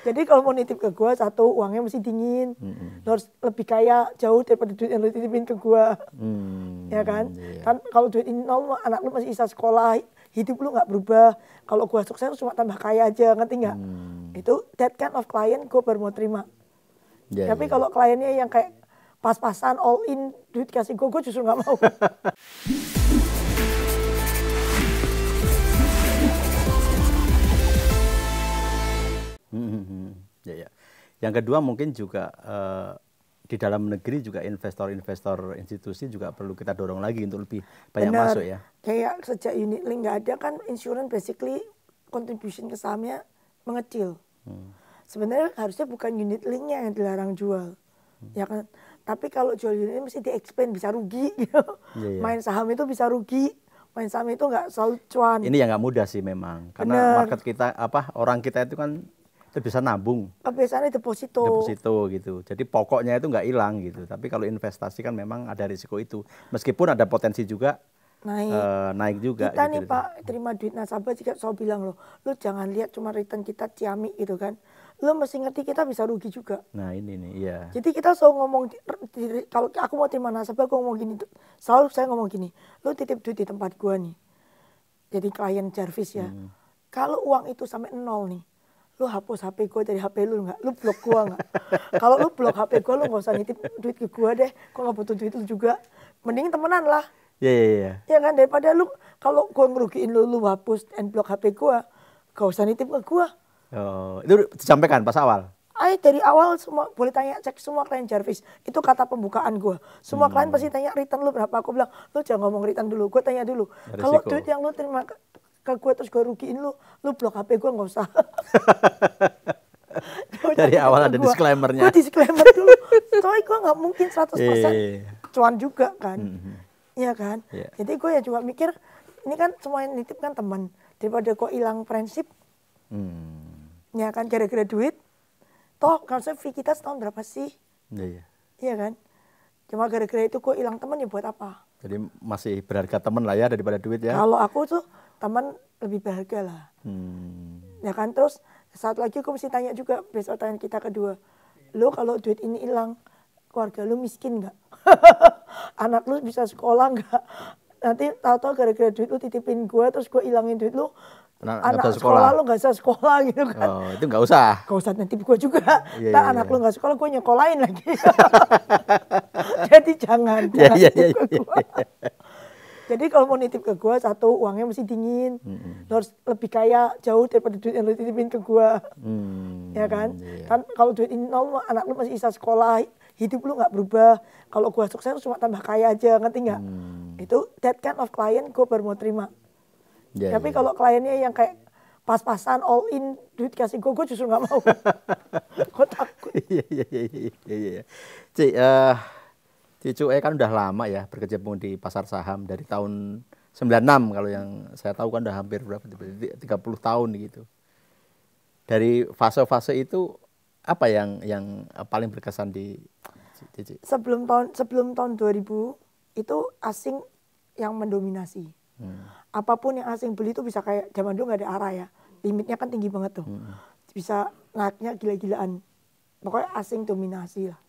Jadi kalau mau nitip ke gue, satu, uangnya mesti dingin. Lo harus lebih kaya jauh daripada duit yang lo titipin ke gue. Ya kan? Kan kalau duit ini nol, anak lu masih bisa sekolah, hidup lu nggak berubah. Kalau gue sukses cuma tambah kaya aja, ngerti nggak? Itu that kind of client gue baru mau terima. Tapi kalau kliennya yang kayak pas-pasan, all in, duit kasih gue justru nggak mau. Yang kedua mungkin juga di dalam negeri juga investor-investor institusi juga perlu kita dorong lagi untuk lebih banyak masuk ya. Kayak sejak unit link nggak ada kan, insurance basically contribution ke sahamnya mengecil. Sebenarnya harusnya bukan unit linknya yang dilarang jual, ya kan? Tapi kalau jual unit link mesti di-explain, bisa rugi gitu. Main saham itu bisa rugi, main saham itu nggak selalu cuan. Ini yang nggak mudah sih memang, karena market kita orang kita itu kan bisa nabung. Kebiasaannya deposito gitu. Jadi pokoknya itu nggak hilang gitu. Tapi kalau investasi kan memang ada risiko itu. Meskipun ada potensi juga naik juga. Kita gitu, nih Pak terima duit nasabah, jika saya bilang lo jangan lihat cuma return kita ciamik gitu kan. Lo mesti ngerti kita bisa rugi juga. Nah ini nih, iya. Jadi kita selalu ngomong, kalau aku mau terima nasabah, aku ngomong gini, selalu saya ngomong gini, lo titip duit di tempat gua nih, jadi klien Jarvis ya. Kalau uang itu sampai nol nih, lu hapus HP gue dari HP lu nggak? Lu blok gue nggak? Kalau lu blok HP gue, lu nggak usah nitip duit ke gue deh. Gue nggak butuh duit lu juga. Mending temenan lah. Iya. Ya kan, daripada lu kalau gue ngerugiin lu hapus and blok HP gue, gak usah nitip ke gue. Oh, itu disampaikan pas awal? Dari awal semua boleh tanya, cek semua klien Jarvis. Itu kata pembukaan gue. Semua klien pasti tanya return lu berapa. Aku bilang, lu jangan ngomong return dulu. Gue tanya dulu. Kalau duit yang lu terima ke gue terus gue rugiin lu blok HP gue, nggak usah. Dari awal ada disclaimer-nya. Gue disclaimer dulu. Soalnya gue nggak mungkin 100% cuan juga kan. Iya kan. Jadi gue ya cuma mikir, ini kan semua yang nitip kan teman. Daripada kok hilang prinsip. Ya kan, gara-gara duit. Toh kalau fee kita setahun berapa sih? Iya kan. Cuma gara-gara itu gue hilang teman, ya buat apa? Jadi masih berharga teman lah ya daripada duit ya. Kalau aku tuh teman lebih berharga lah. Ya kan, terus satu lagi aku mesti tanya juga, besok tanya kita kedua. Lu kalau duit ini hilang, keluarga lu miskin nggak? Anak lu bisa sekolah nggak? Nanti tahu-tahu gara-gara duit lu titipin gue, terus gue hilangin duit lu, anak sekolah lu nggak bisa sekolah gitu kan. Oh, itu nggak usah. Gak usah nitip gue juga. Anak lu nggak sekolah, gue nyekolahin lagi. Jadi jangan nitip ke gue. Jadi kalau mau nitip ke gue, satu, uangnya mesti dingin. Lo harus lebih kaya jauh daripada duit yang lo titipin ke gue. Ya kan? Kan kalau duit ini nol, anak lu masih bisa sekolah, hidup lu nggak berubah. Kalau gue sukses cuma tambah kaya aja, ngerti nggak? Itu that kind of client gue baru mau terima. Tapi kalau kliennya yang kayak pas-pasan, all in, duit kasih gue justru nggak mau. Gue takut. Iya. Cuy kan udah lama ya berkecimpung di pasar saham dari tahun 96, kalau yang saya tahu kan udah hampir berapa, 30 tahun gitu. Dari fase-fase itu apa yang paling berkesan di Cici? Sebelum tahun 2000 itu asing yang mendominasi. Apapun yang asing beli itu bisa kayak zaman dulu nggak ada arah ya. Limitnya kan tinggi banget tuh. Bisa naiknya gila-gilaan. Pokoknya asing dominasi lah.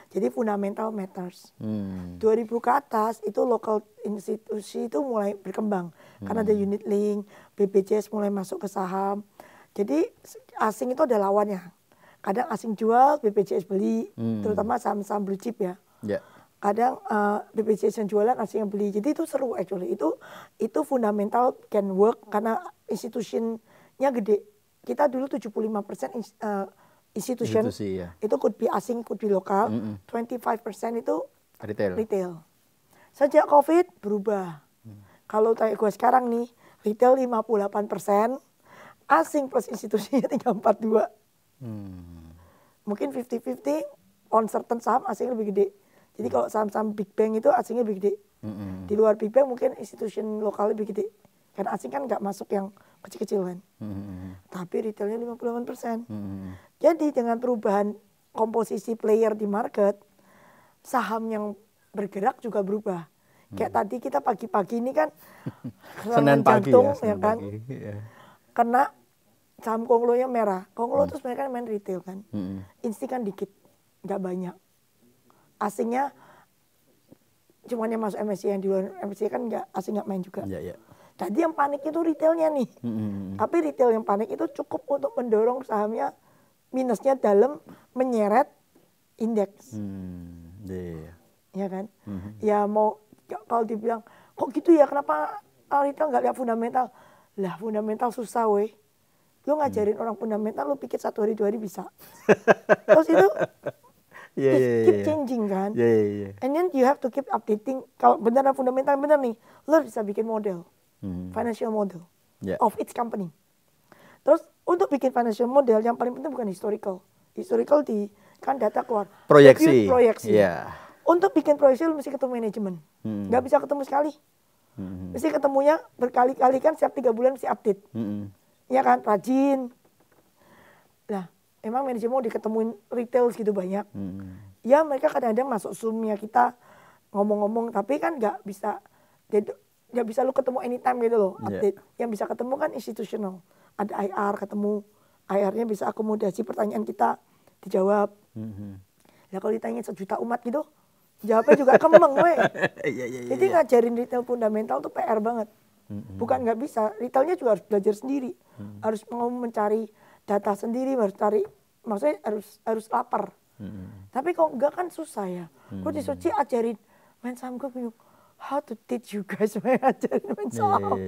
Jadi fundamental matters. 2000 ke atas itu local institusi itu mulai berkembang. Karena ada unit link, BPJS mulai masuk ke saham. Jadi asing itu ada lawannya. Kadang asing jual, BPJS beli, terutama saham-saham blue chip ya. Kadang BPJS yang jualan, asing yang beli. Jadi itu seru actually. Itu fundamental can work karena institusinya gede. Kita dulu 75% institusi ya. Itu could be asing, could be lokal. 25% itu retail. Sejak COVID berubah. Kalau kayak gue sekarang nih, retail 58%, asing plus institusinya 342. Mungkin 50-50, on certain saham asing lebih gede. Jadi kalau saham-saham big bank itu asingnya lebih gede. Di luar big bank mungkin institusi lokal lebih gede. Karena asing kan nggak masuk yang kecil-kecil kan. Tapi retailnya 58%. Jadi dengan perubahan komposisi player di market, saham yang bergerak juga berubah. Kayak tadi kita pagi-pagi ini kan Senin pagi jantung, ya kan. Kena saham Konglonya merah. Konglo tuh sebenarnya kan main retail kan. Insti kan dikit, nggak banyak. Asingnya cuma yang masuk MSCI, yang di luar MSCI kan nggak, asing nggak main juga. Iya, iya. Jadi yang panik itu retailnya nih. Tapi retail yang panik itu cukup untuk mendorong sahamnya minusnya dalam menyeret indeks. Iya. Ya kan? Ya mau kalau dibilang kok gitu ya, kenapa retail nggak lihat fundamental? Lah fundamental susah weh. Lu ngajarin orang fundamental, lu pikir 1 hari 2 hari bisa. Terus itu keep changing kan. And then you have to keep updating. Kalau beneran fundamental bener nih, lu bisa bikin model, financial model of each company. Terus untuk bikin financial model yang paling penting bukan historical. Historical kan data keluar. Proyeksi. Untuk bikin proyeksi lu mesti ketemu manajemen. Nggak bisa ketemu sekali. Mesti ketemunya berkali-kali kan, setiap 3 bulan mesti update. Ya kan, rajin. Nah, emang manajemen mau diketemuin retail segitu banyak. Ya mereka kadang-kadang masuk Zoom-nya kita ngomong-ngomong, tapi kan nggak bisa lu ketemu anytime gitu loh, update. Yang bisa ketemu kan institutional. Ada IR ketemu, IR-nya bisa akomodasi pertanyaan kita, dijawab. Nah kalau ditanya 1 juta umat gitu, jawabnya juga kemeng weh. Jadi ngajarin retail fundamental tuh PR banget. Bukan nggak bisa, retailnya juga harus belajar sendiri. Harus mau mencari data sendiri, harus cari, maksudnya harus lapar. Tapi kalau enggak kan susah ya. Gue di Sochi ajarin main saham, gue bingung. How to teach you guys ajarin main saham.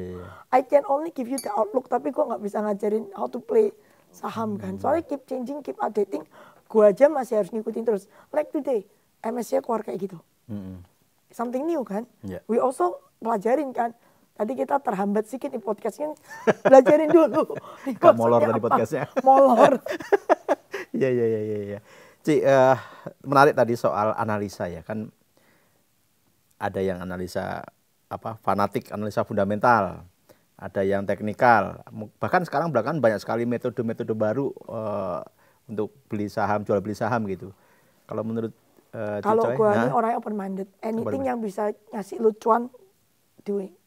I can only give you the outlook, tapi gue nggak bisa ngajarin how to play saham kan. Soalnya keep changing, keep updating. Gue aja masih harus ngikutin terus. Like today, MSCI keluar kayak gitu. Something new kan. We also pelajarin kan. Tadi kita terhambat sedikit di podcastnya, belajarin dulu. Gak molor tadi podcastnya. Molor. Iya. Ci, menarik tadi soal analisa ya kan. Ada yang analisa fanatik, analisa fundamental. Ada yang teknikal. Bahkan sekarang belakangan banyak sekali metode-metode baru untuk beli saham, jual beli saham gitu. Kalau menurut kalau gue ini orangnya open minded. Anything yang bisa ngasih lu cuan, doing.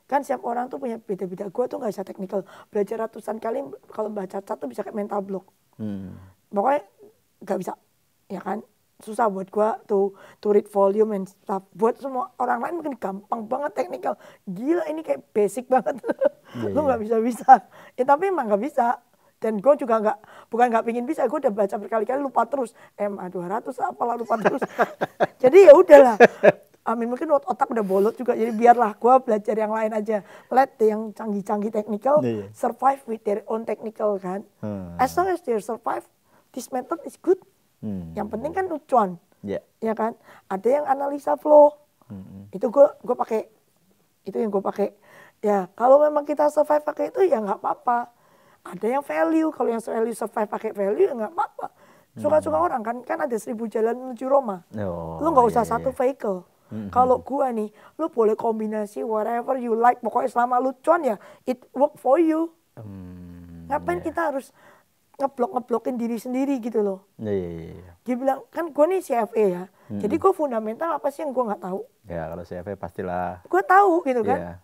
Kan setiap orang tuh punya beda-beda. Gue tuh gak bisa teknikal. Belajar ratusan kali, kalau baca cat tuh bisa kayak mental block. Pokoknya gak bisa. Ya kan? Susah buat gue to read volume and stuff. Buat semua orang lain mungkin gampang banget teknikal. Gila ini kayak basic banget. Lu gak bisa-bisa. Ya tapi emang gak bisa. Dan gue juga bukan gak pingin bisa. Gue udah baca berkali-kali lupa terus. MA 200 apalah lupa terus. Jadi ya udahlah. Amin, mungkin otak udah bolot juga, jadi biarlah gue belajar yang lain aja. Let yang canggih-canggih technical survive with their own technical kan. As long as they survive, this method is good. Yang penting kan cuan, ya kan. Ada yang analisa flow, itu gue pakai, itu yang gue pakai. Ya kalau memang kita survive pakai itu ya nggak apa-apa. Ada yang value, kalau yang value survive pakai value ya nggak apa-apa. Suka-suka orang kan ada 1000 jalan menuju Roma. Lu nggak usah satu vehicle. Kalau gua nih, lu boleh kombinasi whatever you like, pokoknya selama lu cuan ya, it work for you. Ngapain kita harus ngeblokin diri sendiri gitu loh. Dia bilang, kan gua nih CFA ya, jadi gua fundamental apa sih yang gua nggak tahu. Ya kalau CFA pastilah. Gua tahu gitu kan.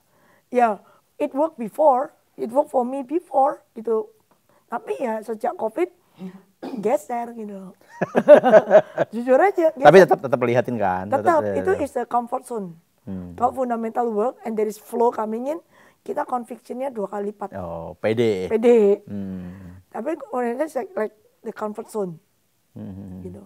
Ya, it work before, it work for me before gitu. Tapi ya sejak COVID, geser gitu. Jujur aja. Geser. Tapi tetap lihatin kan. Tetap itu is the comfort zone. Kalau fundamental work and there is flow coming in, kita convictionnya 2 kali lipat. Oh, pede. Tapi orientasi like the comfort zone. Gitu.